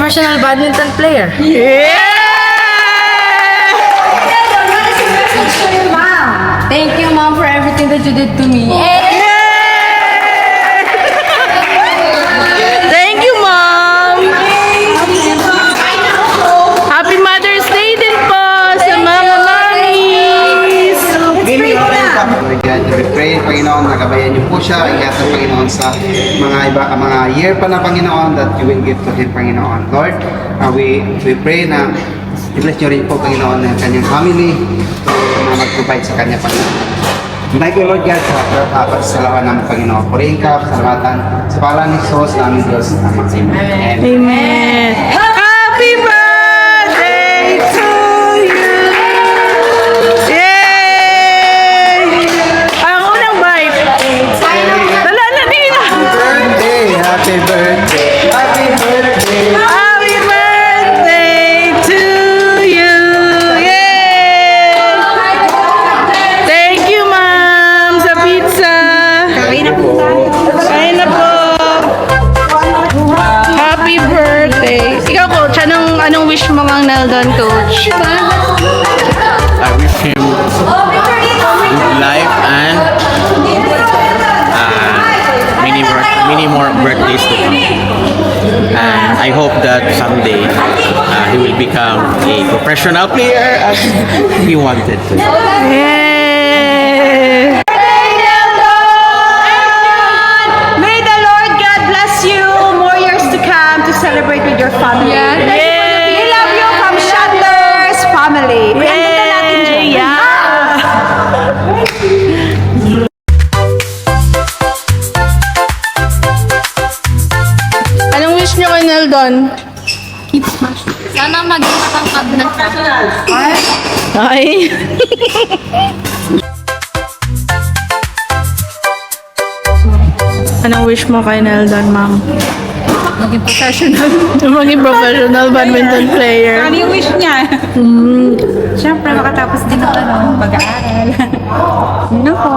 professional badminton player. Thank you, Mom, for everything that you did to me. Thank you, Mom! Happy Mother's Day din po sa mga mommies! We pray, Panginoon, nagabayan niyo po siya. Ingatan, Panginoon, sa mga year pa na, Panginoon, that you will give to him, Panginoon. Lord, we pray na i-bless niyo rin po, Panginoon, ng kanyang family na mag-provide sa kanya, Panginoon. Thank you, Lord God, sa pagsalawan ng Panginoon. Purihin ka, pasalamatan sa pangalan ni Jesus, namin Diyos. Amen. Amen! Happy birthday to you! Yay! Ang unang bite. Dala na din! Happy birthday! Happy birthday! Happy birthday to you! Yay! Thank you, Ma'am, sa pizza. Kain na po. Kain na po. Happy birthday. Ikaw, Coach, anong wish mo kang Neldon, Coach? I wish him good life and many more birthdays to come. And I hope that someday he will become a professional player as he wanted to. Yay! May the Lord God bless you more years to come to celebrate with your family. We love you from Shandler's family. Ang ganda natin dyan. Yeah! Anong wish niyo kay Neldon? Sana maging matangkad na siya. Ay! Anong wish mo kay Neldon, Ma'am? Maging professional. Maging professional badminton player. Ano yung wish niya? Siyempre, makatapos din ng pag-aaral. Yun na po.